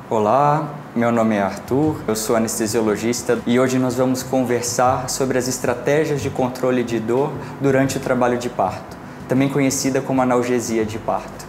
Olá, meu nome é Arthur, eu sou anestesiologista e hoje nós vamos conversar sobre as estratégias de controle de dor durante o trabalho de parto, também conhecida como analgesia de parto.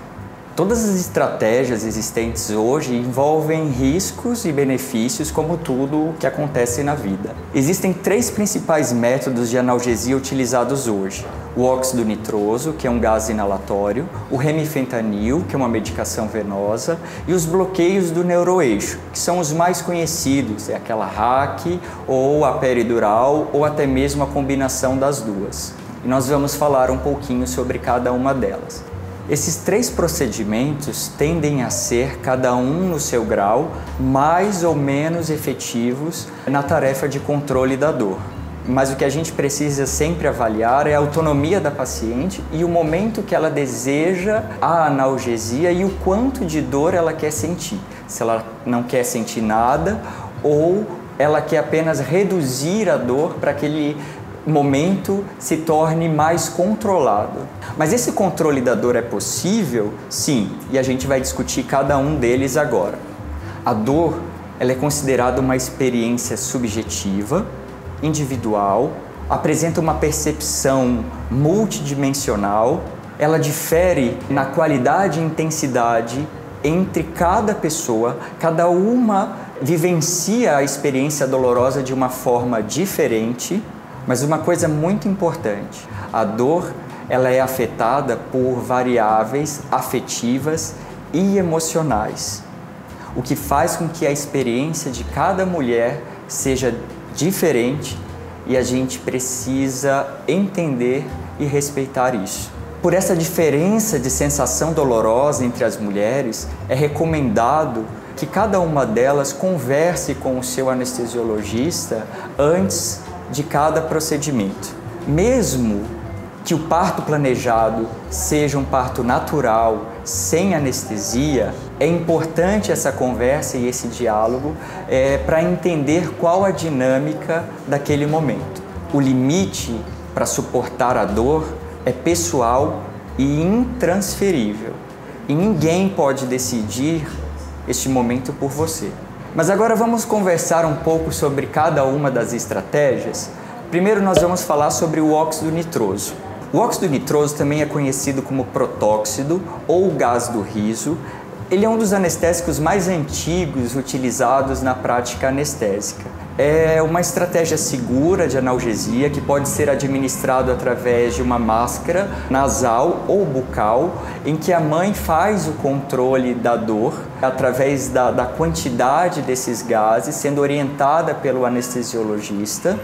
Todas as estratégias existentes hoje envolvem riscos e benefícios, como tudo o que acontece na vida. Existem 3 principais métodos de analgesia utilizados hoje: o óxido nitroso, que é um gás inalatório, o remifentanil, que é uma medicação venosa, e os bloqueios do neuroeixo, que são os mais conhecidos, é aquela RAC, ou a peridural, ou até mesmo a combinação das duas. E nós vamos falar um pouquinho sobre cada uma delas. Esses 3 procedimentos tendem a ser, cada um no seu grau, mais ou menos efetivos na tarefa de controle da dor. Mas o que a gente precisa sempre avaliar é a autonomia da paciente e o momento que ela deseja a analgesia e o quanto de dor ela quer sentir. Se ela não quer sentir nada ou ela quer apenas reduzir a dor para aquele momento se torne mais controlado. Mas esse controle da dor é possível? Sim, e a gente vai discutir cada um deles agora. A dor, ela é considerada uma experiência subjetiva, individual, apresenta uma percepção multidimensional, ela difere na qualidade e intensidade entre cada pessoa, cada uma vivencia a experiência dolorosa de uma forma diferente. Mas uma coisa muito importante, a dor ela é afetada por variáveis afetivas e emocionais, o que faz com que a experiência de cada mulher seja diferente e a gente precisa entender e respeitar isso. Por essa diferença de sensação dolorosa entre as mulheres, é recomendado que cada uma delas converse com o seu anestesiologista antes de cada procedimento. Mesmo que o parto planejado seja um parto natural, sem anestesia, é importante essa conversa e esse diálogo para entender qual a dinâmica daquele momento. O limite para suportar a dor é pessoal e intransferível, e ninguém pode decidir este momento por você. Mas agora vamos conversar um pouco sobre cada uma das estratégias. Primeiro nós vamos falar sobre o óxido nitroso. O óxido nitroso também é conhecido como protóxido ou gás do riso. Ele é um dos anestésicos mais antigos utilizados na prática anestésica. É uma estratégia segura de analgesia que pode ser administrado através de uma máscara nasal ou bucal, em que a mãe faz o controle da dor através da quantidade desses gases, sendo orientada pelo anestesiologista.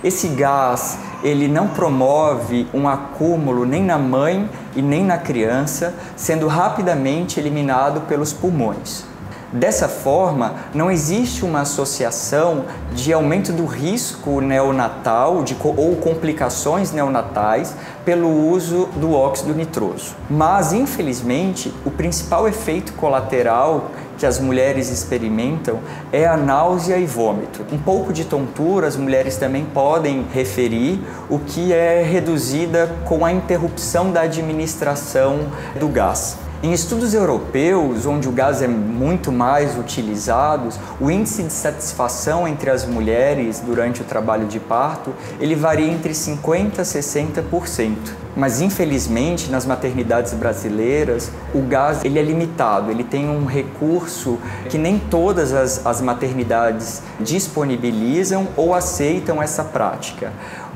Esse gás, ele não promove um acúmulo nem na mãe e nem na criança, sendo rapidamente eliminado pelos pulmões. Dessa forma, não existe uma associação de aumento do risco neonatal ou complicações neonatais pelo uso do óxido nitroso. Mas, infelizmente, o principal efeito colateral que as mulheres experimentam é a náusea e vômito. Um pouco de tontura as mulheres também podem referir, o que é reduzida com a interrupção da administração do gás. Em estudos europeus, onde o gás é muito mais utilizado, o índice de satisfação entre as mulheres durante o trabalho de parto, ele varia entre 50% a 60%. Mas, infelizmente, nas maternidades brasileiras, o gás ele é limitado, ele tem um recurso que nem todas as maternidades disponibilizam ou aceitam essa prática.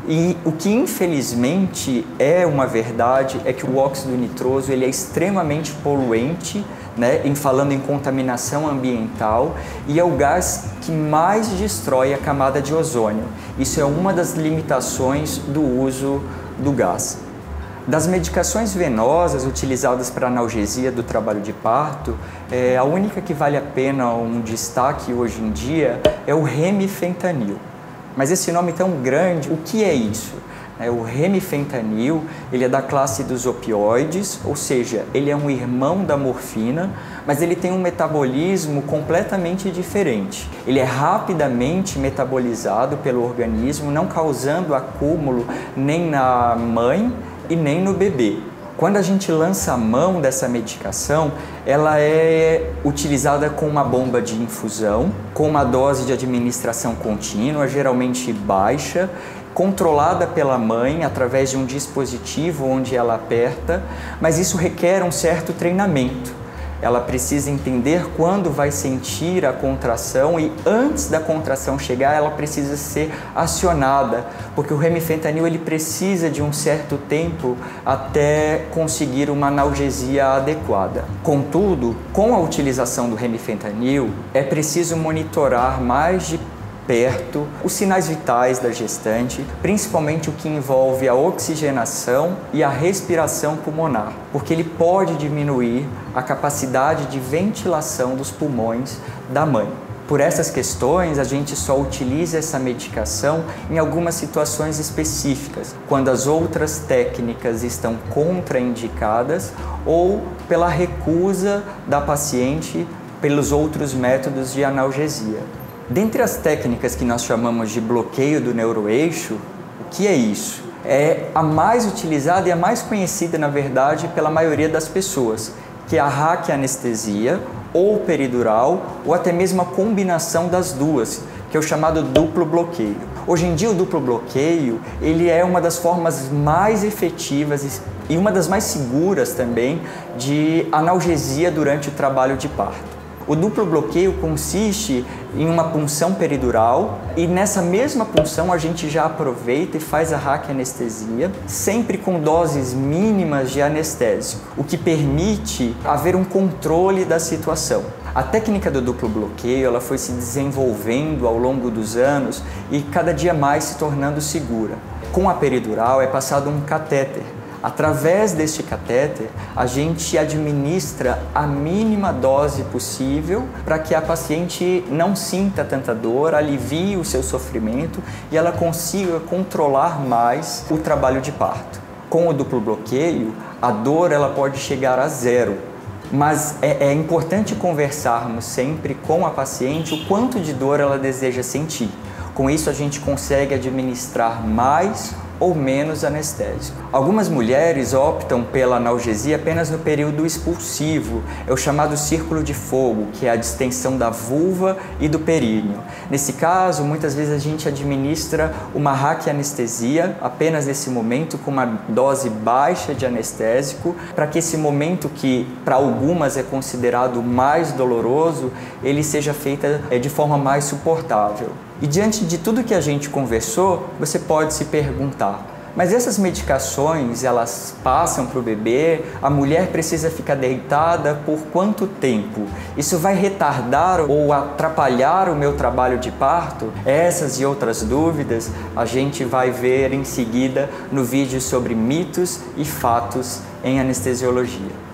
E o que infelizmente é uma verdade é que o óxido nitroso ele é extremamente poluente, né, falando em contaminação ambiental, e é o gás que mais destrói a camada de ozônio. Isso é uma das limitações do uso do gás. Das medicações venosas utilizadas para analgesia do trabalho de parto, a única que vale a pena um destaque hoje em dia é o remifentanil. Mas esse nome tão grande, o que é isso? O remifentanil, ele é da classe dos opioides, ou seja, ele é um irmão da morfina, mas ele tem um metabolismo completamente diferente. Ele é rapidamente metabolizado pelo organismo, não causando acúmulo nem na mãe e nem no bebê. Quando a gente lança a mão dessa medicação, ela é utilizada com uma bomba de infusão, com uma dose de administração contínua, geralmente baixa, controlada pela mãe através de um dispositivo onde ela aperta, mas isso requer um certo treinamento. Ela precisa entender quando vai sentir a contração e antes da contração chegar, ela precisa ser acionada, porque o remifentanil ele precisa de um certo tempo até conseguir uma analgesia adequada. Contudo, com a utilização do remifentanil, é preciso monitorar mais de perto os sinais vitais da gestante, principalmente o que envolve a oxigenação e a respiração pulmonar, porque ele pode diminuir a capacidade de ventilação dos pulmões da mãe. Por essas questões, a gente só utiliza essa medicação em algumas situações específicas, quando as outras técnicas estão contraindicadas ou pela recusa da paciente pelos outros métodos de analgesia. Dentre as técnicas que nós chamamos de bloqueio do neuroeixo, o que é isso? É a mais utilizada e a mais conhecida, na verdade, pela maioria das pessoas, que é a raquianestesia, ou peridural, ou até mesmo a combinação das duas, que é o chamado duplo bloqueio. Hoje em dia, o duplo bloqueio ele é uma das formas mais efetivas e uma das mais seguras também de analgesia durante o trabalho de parto. O duplo bloqueio consiste em uma punção peridural e nessa mesma punção a gente já aproveita e faz a raquianestesia, sempre com doses mínimas de anestésico, o que permite haver um controle da situação. A técnica do duplo bloqueio ela foi se desenvolvendo ao longo dos anos e cada dia mais se tornando segura. Com a peridural é passado um catéter. Através deste catéter, a gente administra a mínima dose possível para que a paciente não sinta tanta dor, alivie o seu sofrimento e ela consiga controlar mais o trabalho de parto. Com o duplo bloqueio, a dor ela pode chegar a zero, mas é importante conversarmos sempre com a paciente o quanto de dor ela deseja sentir. Com isso, a gente consegue administrar mais ou menos anestésico. Algumas mulheres optam pela analgesia apenas no período expulsivo, é o chamado círculo de fogo, que é a distensão da vulva e do períneo. Nesse caso, muitas vezes a gente administra uma raquianestesia apenas nesse momento, com uma dose baixa de anestésico, para que esse momento que para algumas é considerado mais doloroso, ele seja feito de forma mais suportável. E diante de tudo que a gente conversou, você pode se perguntar, mas essas medicações, elas passam para o bebê? A mulher precisa ficar deitada por quanto tempo? Isso vai retardar ou atrapalhar o meu trabalho de parto? Essas e outras dúvidas a gente vai ver em seguida no vídeo sobre mitos e fatos em anestesiologia.